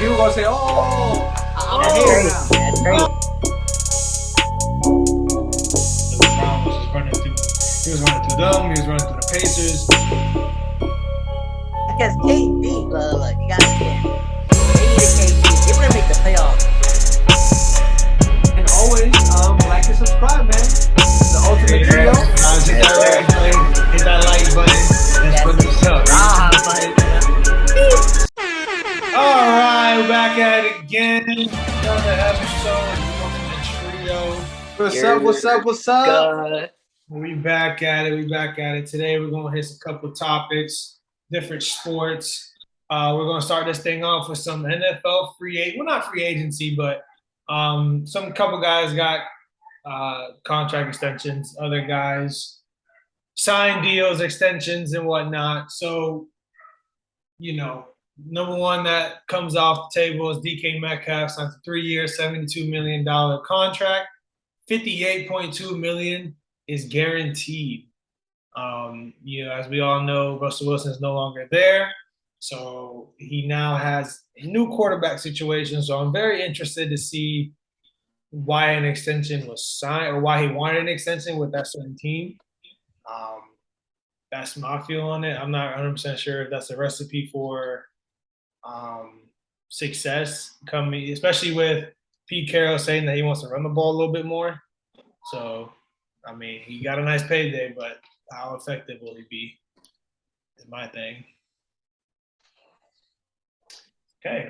people gonna say, "Oh, That's oh." great. That's great. LeBron was just running through. He was running through them. He was running through the Pacers. Because KD, look, you gotta understand. They needed KD. They wouldn't make the playoffs. And always, like and subscribe, man. The ultimate trio. Hit that like button. That's what it's up. All right, we're back at it again. Another episode of the Ultimate Trio. What's up? What's up? What's up? God. We back at it. We back at it. Today we're gonna hit a couple topics, different sports. We're gonna start this thing off with some NFL not free agency, but some couple guys got contract extensions. Other guys signed deals, extensions, and whatnot. So, number one that comes off the table is DK Metcalf, signs a 3-year, $72 million contract. $58.2 million is guaranteed. As we all know, Russell Wilson is no longer there. So he now has a new quarterback situation. So I'm very interested to see why an extension was signed or why he wanted an extension with that certain team. That's my feel on it. I'm not 100% sure if that's a recipe for success coming, especially with Pete Carroll saying that he wants to run the ball a little bit more. So, I mean, he got a nice payday, but how effective will he be is my thing. Okay,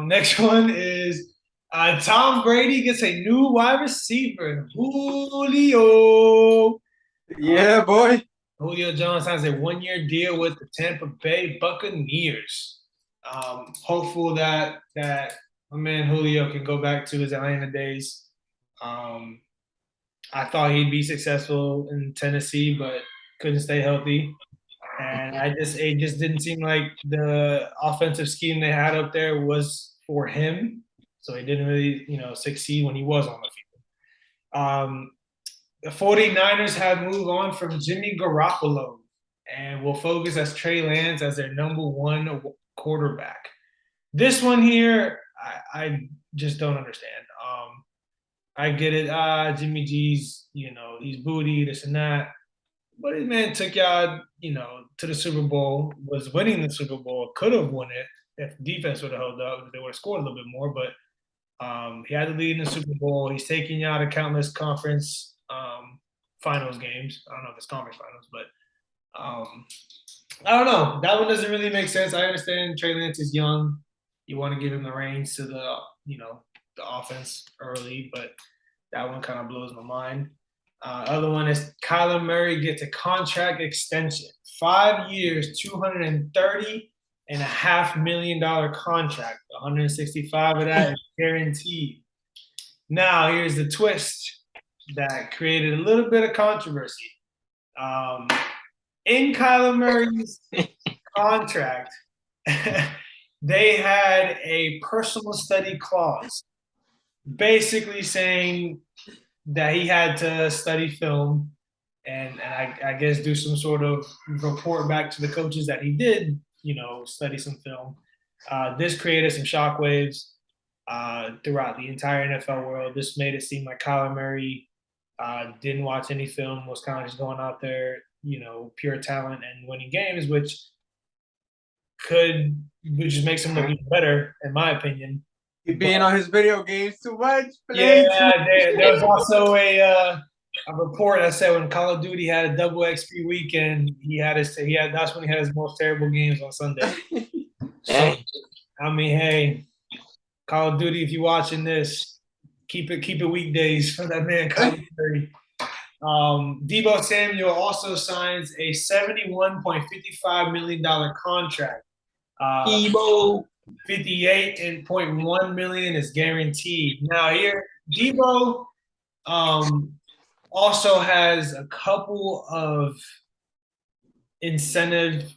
next one is Tom Brady gets a new wide receiver, Julio. Yeah, boy. Julio Jones has a 1-year deal with the Tampa Bay Buccaneers. Hopeful that my man Julio can go back to his Atlanta days. I thought he'd be successful in Tennessee, but couldn't stay healthy. And it just didn't seem like the offensive scheme they had up there was for him. So he didn't really, succeed when he was on the field. The 49ers have moved on from Jimmy Garoppolo and will focus as Trey Lance as their number one quarterback. This one here, I just don't understand. I get it. Jimmy G's, he's booty, this and that. But his man took y'all, to the Super Bowl, was winning the Super Bowl, could have won it if defense would have held up, if they would have scored a little bit more. But he had to lead in the Super Bowl. He's taking y'all to countless conference finals games. I don't know if it's conference finals, but I don't know. That one doesn't really make sense. I understand Trey Lance is young. You want to give him the reins to the offense early, but that one kind of blows my mind. Other one is Kyler Murray gets a contract extension. 5 years, $230.5 million contract. 165 of that is guaranteed. Now, here's the twist that created a little bit of controversy. In Kyler Murray's contract, they had a personal study clause, basically saying that he had to study film and I guess do some sort of report back to the coaches that he did, study some film. This created some shockwaves throughout the entire NFL world. This made it seem like Kyler Murray didn't watch any film, was kind of just going out there, pure talent and winning games, which just makes him look even better, in my opinion. He being on his video games too much. Yeah, there was also a report that said when Call of Duty had a double XP weekend, that's when he had his most terrible games on Sunday. So, I mean, hey, Call of Duty, if you're watching this, keep it weekdays for that man, Kyler Murray. Deebo Samuel also signs a $71.55 million contract. Debo. $58.1 million is guaranteed. Now here, Deebo also has a couple of incentives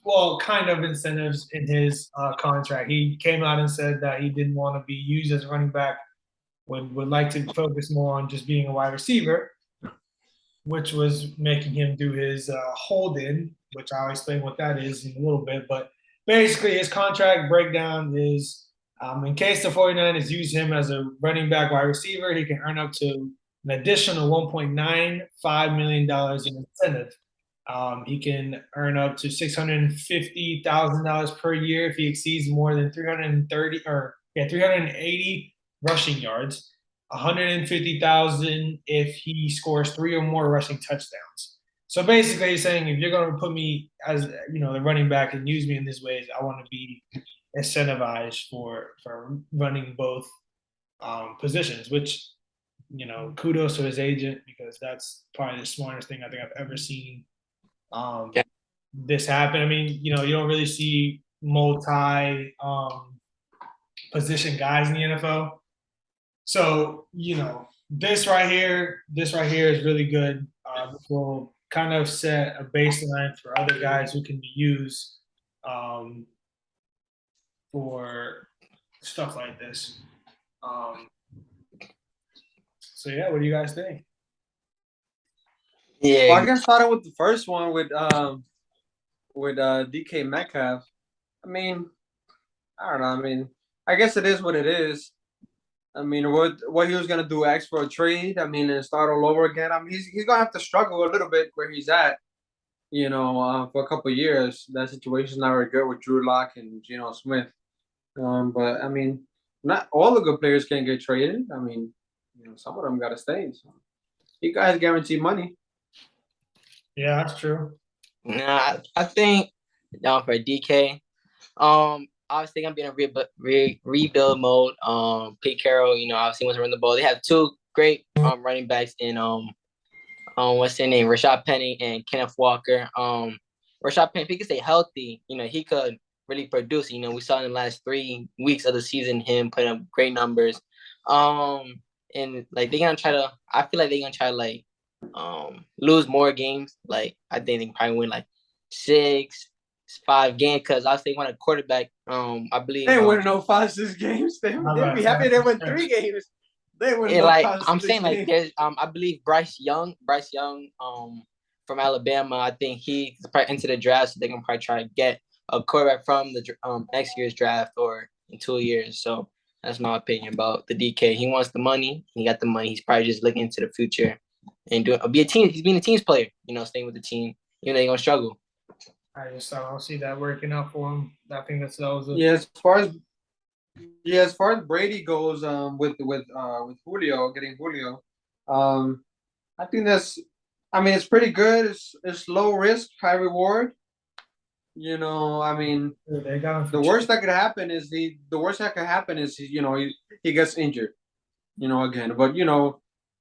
in his contract. He came out and said that he didn't want to be used as a running back, would like to focus more on just being a wide receiver, which was making him do his hold-in, which I'll explain what that is in a little bit. But basically, his contract breakdown is In case the 49ers use him as a running back wide receiver, he can earn up to an additional $1.95 million in incentive. He can earn up to $650,000 per year if he exceeds more than 380 rushing yards, 150,000 if he scores 3 or more rushing touchdowns. So basically, he's saying if you're going to put me as the running back and use me in this way, I want to be incentivized for running both positions. Which kudos to his agent because that's probably the smartest thing I think I've ever seen Yeah. this happen. I mean, you don't really see multi position guys in the NFL. So, this right here is really good. This will kind of set a baseline for other guys who can be used for stuff like this. So yeah, what do you guys think? Yeah, Well, I guess starting with the first one with DK Metcalf. I mean, I don't know. I mean, I guess it is what it is. I mean, what he was gonna do, ask for a trade. I mean, and start all over again. I mean, he's gonna have to struggle a little bit where he's at. For a couple of years. That situation's not very good with Drew Lock and Geno Smith. But I mean, not all the good players can get traded. I mean, some of them got to stay. So you guys guarantee money. Yeah, that's true. nah, I think down for DK. Obviously gonna be in a rebuild mode. Pete Carroll, obviously wants to run the ball. They have two great running backs in what's his name, Rashad Penny and Kenneth Walker. Rashad Penny, if he could stay healthy, he could really produce. We saw in the last 3 weeks of the season him putting up great numbers. And like they're gonna try to. I feel like they're gonna try to lose more games. Like I think they can probably win like 6-5 games because I think when a quarterback. I believe They win no 5-6 games. They'd be happy they win 3 games. They win no like 5-6 I'm saying like games. there's I believe Bryce Young from Alabama. I think he's probably into the draft, so they can probably try to get a quarterback from the next year's draft or in 2 years. So that's my opinion about the DK. He wants the money. He got the money. He's probably just looking into the future and be a team. He's being a team's player. Staying with the team. They're gonna struggle. I don't see that working out for him. I think that was as far as Brady goes, with Julio getting Julio, I think it's pretty good. It's low risk, high reward. I mean, they got him the worst that could happen is he gets injured, again. But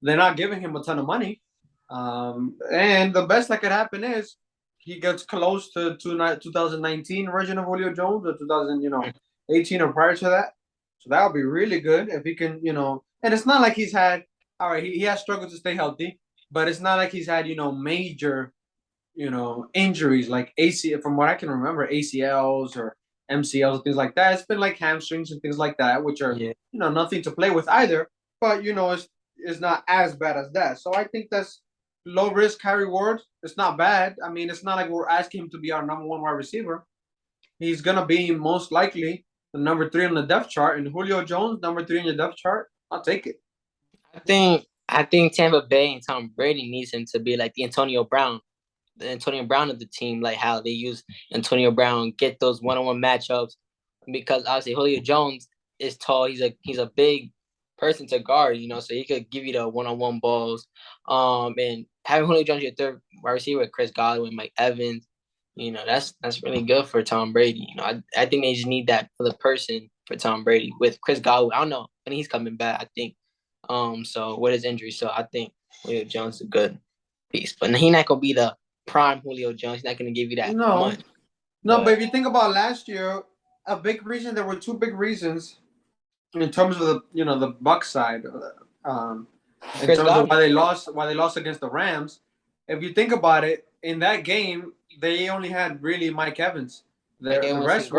they're not giving him a ton of money, and the best that could happen is he gets close to 2019 version of Julio Jones or 2018 or prior to that. So that would be really good if he can, and it's not like he's had, all right, he has struggled to stay healthy, but it's not like he's had, major, injuries like ACL, from what I can remember, ACLs or MCLs and things like that. It's been like hamstrings and things like that, which are, nothing to play with either, but, it's not as bad as that. So I think that's low risk, high reward. It's not bad. I mean, it's not like we're asking him to be our number 1 wide receiver. He's going to be most likely the number 3 on the depth chart, and Julio Jones, number 3 on your depth chart. I'll take it. I think Tampa Bay and Tom Brady needs him to be like the Antonio Brown of the team, like how they use Antonio Brown, get those one-on-one matchups, because obviously Julio Jones is tall. He's a big person to guard, so he could give you the one-on-one balls. And having Julio Jones your third wide receiver with Chris Godwin, Mike Evans, that's really good for Tom Brady. I think they just need that for the person for Tom Brady with Chris Godwin. I don't know when he's coming back. I think so with his injury. So I think Julio Jones is a good piece, but he's not gonna be the prime Julio Jones. He's not gonna give you that much. But if you think about last year, a big reason, there were 2 big reasons in terms of the Bucs side, in terms of why they lost against the Rams. If you think about it, in that game, they only had really Mike Evans. The rest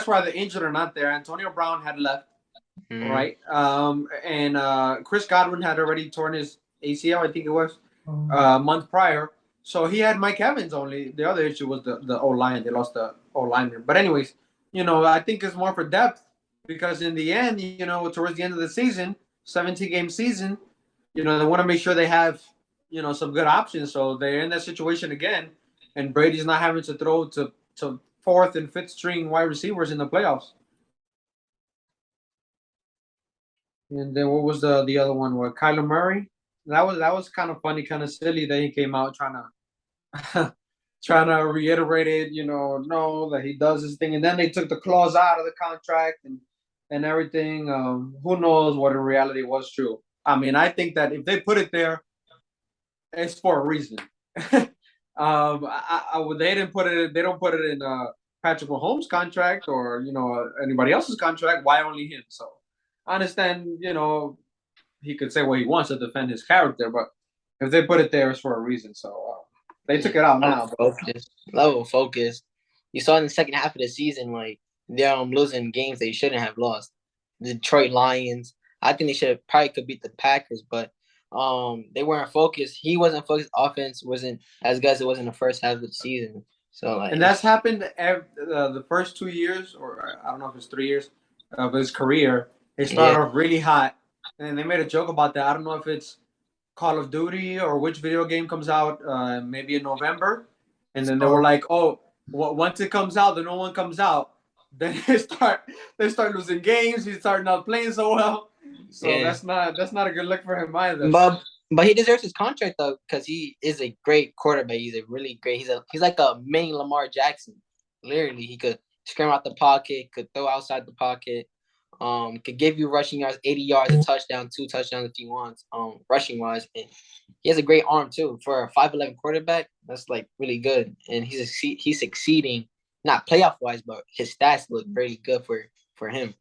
were either injured or not there. Antonio Brown had left, right? And Chris Godwin had already torn his ACL, I think it was, a month prior. So he had Mike Evans only. The other issue was the O-line. They lost the O-lineman. But anyways, I think it's more for depth. because in the end, towards the end of the season, 17-game season, they want to make sure they have, some good options. So they're in that situation again, and Brady's not having to throw to fourth and fifth string wide receivers in the playoffs. And then what was the other one? What, Kyler Murray? That was kind of funny, kind of silly that he came out trying to trying to reiterate it, no, that he does his thing, and then they took the clause out of the contract and everything. Who knows what in reality was true? I mean, I think that if they put it there, it's for a reason. They didn't put it. They don't put it in Patrick Mahomes' contract or anybody else's contract. Why only him? So I understand. He could say what he wants to defend his character, but if they put it there, it's for a reason. So they took it out now. Level focus. You saw in the second half of the season, like they're losing games they shouldn't have lost. The Detroit Lions. I think they could beat the Packers, but they weren't focused. He wasn't focused. Offense wasn't as good as it was in the first half of the season. So and that's happened the first 2 years, or I don't know if it's 3 years of his career. They started off really hot, and they made a joke about that. I don't know if it's Call of Duty or which video game comes out, maybe in November, and then they were like, "Oh, once it comes out, the no one comes out." Then they start losing games. He started not playing so well, so that's not a good look for him either. But he deserves his contract though, because he is a great quarterback. He's a really great. He's like a mini Lamar Jackson. Literally, he could scram out the pocket, could throw outside the pocket. Could give you rushing yards, 80 yards, a touchdown, 2 touchdowns if he wants, rushing wise. And he has a great arm too. For a 5'11" quarterback, that's like really good. And he's succeeding, not playoff wise, but his stats look very good for him.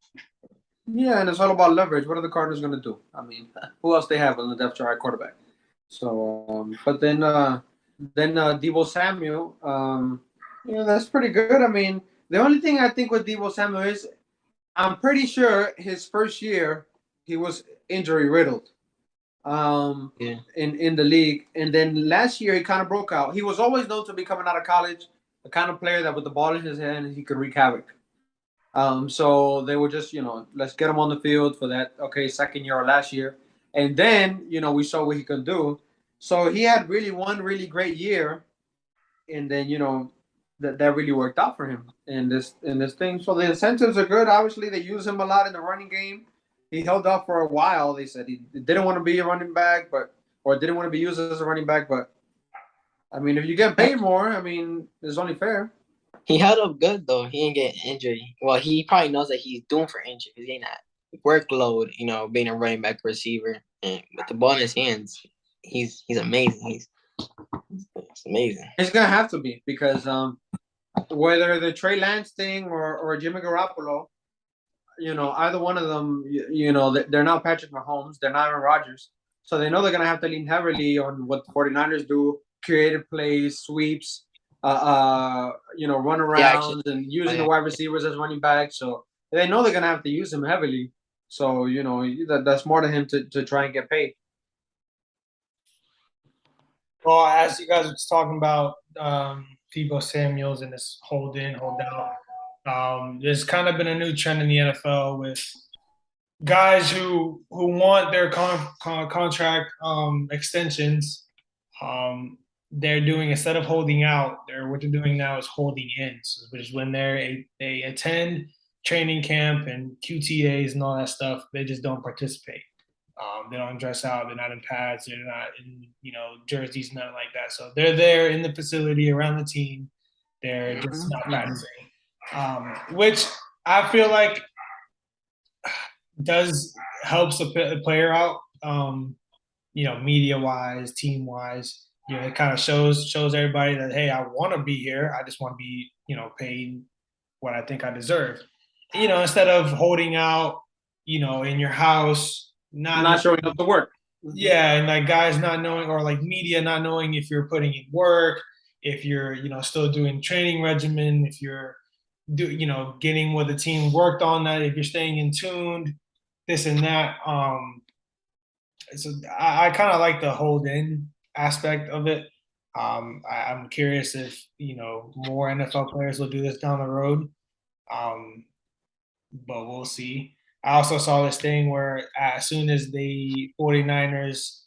Yeah, and it's all about leverage. What are the Cardinals going to do? I mean, who else they have on the depth chart at quarterback? So, but then Deebo Samuel, that's pretty good. I mean, the only thing I think with Deebo Samuel is, I'm pretty sure his first year he was injury riddled, in the league, and then last year he kind of broke out. He was always known to be coming out of college, the kind of player that with the ball in his hand he could wreak havoc. So they were just, let's get him on the field for that, second year or last year. And then, we saw what he could do. So he had one really great year. And then, that really worked out for him in this thing. So the incentives are good. Obviously, they use him a lot in the running game. He held up for a while. They said he didn't want to be a running back, or didn't want to be used as a running back. But, I mean, if you get paid more, I mean, it's only fair. He held up good though. He didn't get injured. Well, he probably knows that he's doomed for injury. He's getting that workload, being a running back receiver, and with the ball in his hands, he's amazing. He's amazing. It's gonna have to be because whether the Trey Lance thing or Jimmy Garoppolo, either one of them, they're not Patrick Mahomes, they're not Aaron Rodgers, so they know they're gonna have to lean heavily on what the 49ers do: creative plays, sweeps. Run around and using the wide receivers as running backs. So they know they're gonna have to use him heavily. So that's more to him to try and get paid. Well, as you guys were talking about Deebo Samuels and this hold out, there's kind of been a new trend in the NFL with guys who want their contract extensions. They're doing, instead of holding out, what they're doing now is holding in, which is when they attend training camp and QTAs and all that stuff. They just don't participate. They don't dress out. They're not in pads. They're not in jerseys, nothing like that. So they're there in the facility around the team. They're just not practicing, which I feel like helps a player out. Media wise, team wise. It kind of shows everybody that, hey, I want to be here. I just want to be, paid what I think I deserve. Instead of holding out, in your house, not showing up to work. Yeah, and like guys not knowing, or like media not knowing if you're putting in work, if you're, still doing training regimen, if you're getting what the team worked on, that if you're staying in tuned, this and that. So I kind of like the hold in aspect of it. I'm curious if more NFL players will do this down the road. but we'll see. I also saw this thing where as soon as the 49ers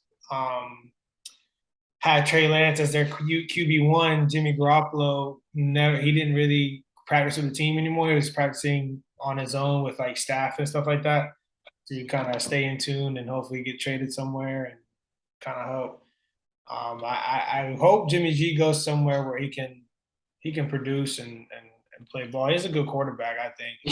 had Trey Lance as their QB1, Jimmy Garoppolo never he didn't really practice with the team anymore. He was practicing on his own with like staff and stuff like that. So you kind of stay in tune and hopefully get traded somewhere and kind of help. I hope Jimmy G goes somewhere where he can produce and play ball. He's a good quarterback, I think. He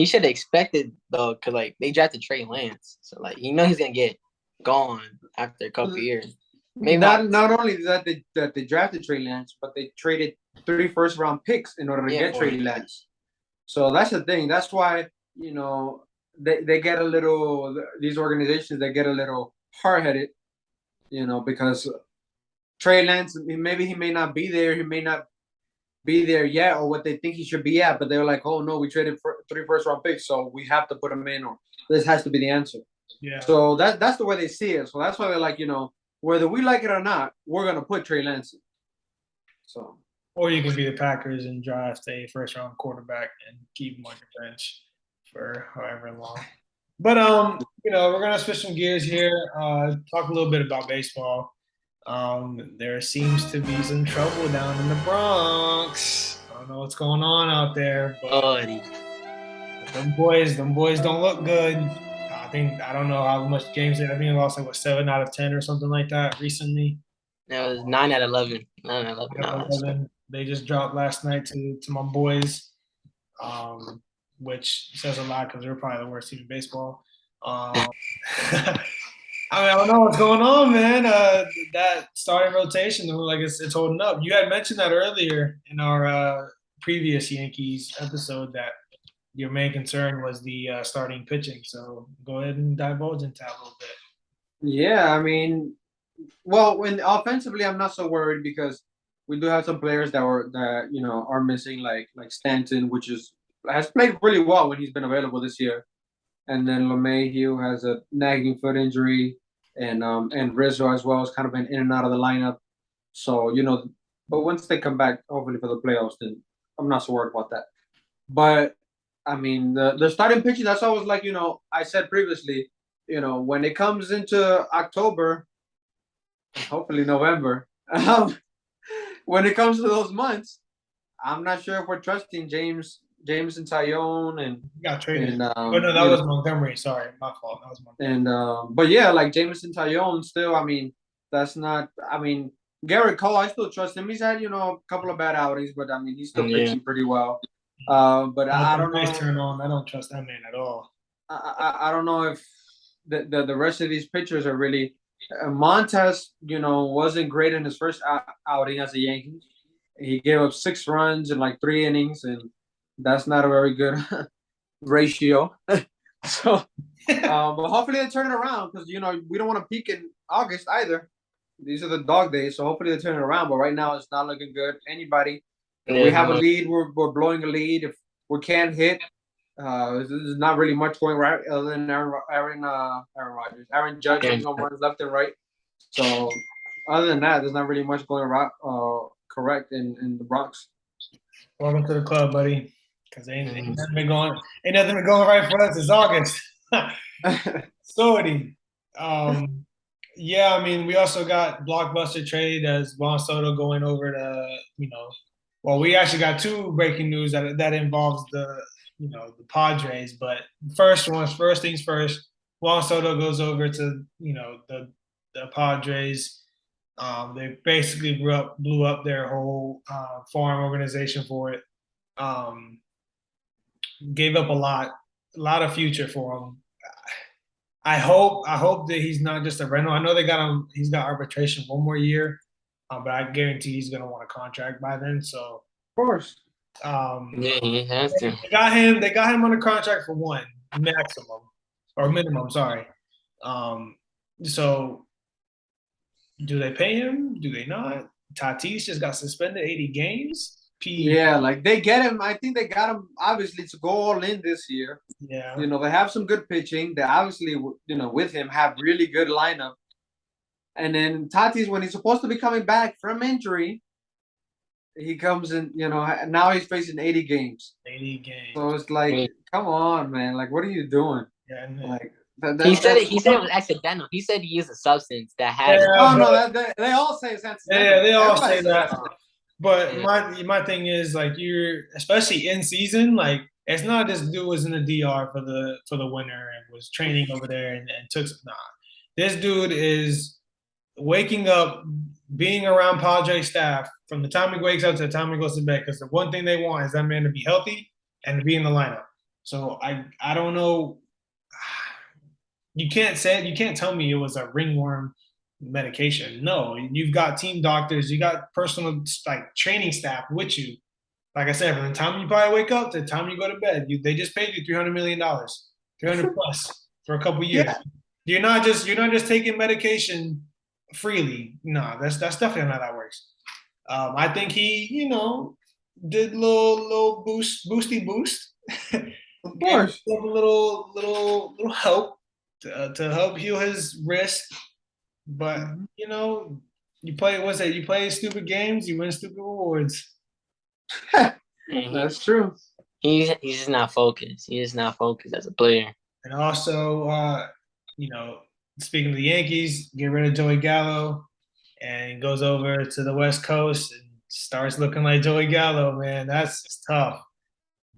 should have expected though, cause like they drafted Trey Lance, so like you know he's gonna get gone after a couple years. Maybe not only that they drafted Trey Lance, but they traded 3 first-round picks in order to get Trey Lance. So that's the thing. That's why they get a little these organizations they get a little hard-headed, because Trey Lance maybe he may not be there, he may not be there yet or what they think he should be at, but they're like, oh no, we traded for 3 first-round picks, so we have to put him in, or this has to be the answer. Yeah. So that's the way they see it. So that's why they're like, whether we like it or not, we're gonna put Trey Lance in. So. Or you can be the Packers and draft a first-round quarterback and keep him on your bench for however long. But we're gonna switch some gears here. Talk a little bit about baseball. There seems to be some trouble down in the Bronx. I don't know what's going on out there, but them boys don't look good. I don't know how much games they. I think they lost like 7 out of 10 or something like that recently. Yeah, it was 9 out of 11. 9 out of 11. They just dropped last night to my boys, which says a lot because they're probably the worst team in baseball. I don't know what's going on, man. That starting rotation, like it's holding up. You had mentioned that earlier in our previous Yankees episode that your main concern was the starting pitching. So go ahead and divulge into that a little bit. Yeah, when offensively, I'm not so worried because we do have some players that are missing, like Stanton, which has played really well when he's been available this year, and then LeMahieu has a nagging foot injury, and Rizzo as well has kind of been in and out of the lineup. So but once they come back, hopefully for the playoffs, then I'm not so worried about that. But the starting pitching, that's always like I said previously, when it comes into October, hopefully November. When it comes to those months, I'm not sure if we're trusting Jameson Taillon and got traded. No, that was Montgomery. Sorry, my fault. That was Montgomery. And but yeah, like Jameson Taillon still. That's not. Garrett Cole, I still trust him. He's had a couple of bad outings, but he's still pitching pretty well. But I don't know. Nice turn on. I don't trust that man at all. I don't know if the rest of these pitchers are really. Montes, wasn't great in his first outing as a Yankee. He gave up 6 runs in like 3 innings, and that's not a very good ratio. So, but hopefully they turn it around because we don't want to peak in August either. These are the dog days, so hopefully they turn it around. But right now it's not looking good. Anybody, if we have a lead, we're blowing a lead. If we can't hit, there's not really much going right other than Aaron Rodgers. Aaron Judge hitting home runs left and right. So other than that, there's not really much going right, correct in the Bronx. Welcome to the club, buddy. Because ain't nothing been going right for us. It's August. Sorry. Yeah, we also got blockbuster trade as Juan Soto going over to well, we actually got 2 breaking news that involves the Padres. But first things first, Juan Soto goes over to, the Padres. They basically blew up their whole farm organization for it. Gave up a lot of future for him. I hope that he's not just a rental. I know they got him. He's got arbitration 1 more year, but I guarantee he's going to want a contract by then. So of course. Yeah, he has to. They got him on a contract for 1 maximum or minimum. Sorry. So do they pay him? Do they not? Tatis just got suspended 80 games. Yeah, like they get him. I think they got him obviously to go all in this year. Yeah. They have some good pitching. They obviously, with him have really good lineup. And then Tatis, when he's supposed to be coming back from injury, he comes in. Now he's facing 80 games. 80 games. So it's like, come on, man. Like, what are you doing? Yeah, Like, he said it. He said it was accidental. He said he used a substance that had. Oh no, they all say it's accidental. Yeah, they all Everybody say says that. that. But my thing is like you're especially in season, like it's not this dude was in the DR for the winter and was training over there and took nah. This dude is waking up, being around Padres staff from the time he wakes up to the time he goes to bed, because the one thing they want is that man to be healthy and to be in the lineup. So I don't know. You can't tell me it was a ringworm medication. No, you've got team doctors, you got personal like training staff with you. Like I said, from the time you probably wake up to the time you go to bed, they just paid you $300 million, 300 plus for a couple years. Yeah. You're not just taking medication freely. No, that's definitely not how that works. I think he, did little boosty boost. Of course. Gave him a little help to help heal his wrist. But you play stupid games, you win stupid rewards. That's true. He's just not focused. He is not focused as a player. And also, speaking of the Yankees, get rid of Joey Gallo and goes over to the West Coast and starts looking like Joey Gallo, man. That's tough.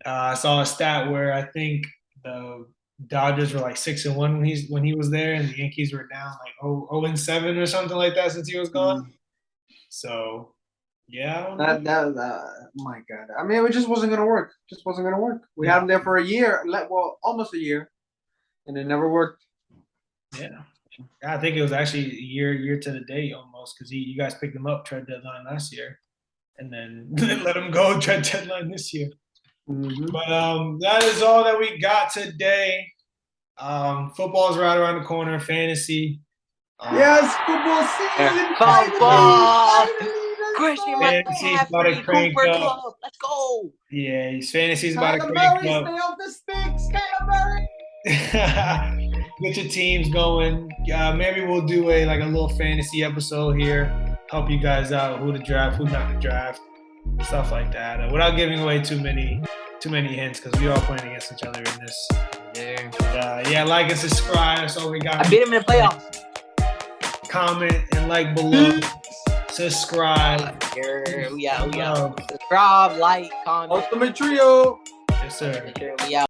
I saw a stat where I think the Dodgers were like 6-1 when he was there, and the Yankees were down like 0-7 or something like that since he was gone. So, yeah. My God. I mean, it just wasn't gonna work. We had him there for a year, almost a year, and it never worked. Yeah. I think it was actually a year to the day almost, because you guys picked him up trade deadline last year, and then let him go trade deadline this year. Mm-hmm. But that is all that we got today. Football's right around the corner. Fantasy. Yes, football season. Football. Finally, Fantasy's about to crank up. Club. Let's go. Yeah, his fantasy's about to Kyler crank Murray, up. stay off the sticks, Kyler Murray. Get your teams going. Maybe we'll do a little fantasy episode here. Help you guys out, who to draft, who not to draft, stuff like that. Without giving away too many hints, because we are playing against each other in this. Yeah. Like and subscribe. That's all we got. I beat him in the playoffs. Comment and like below. Subscribe. We out. Subscribe, like, comment. Ultimate Trio. Yes, sir. We out.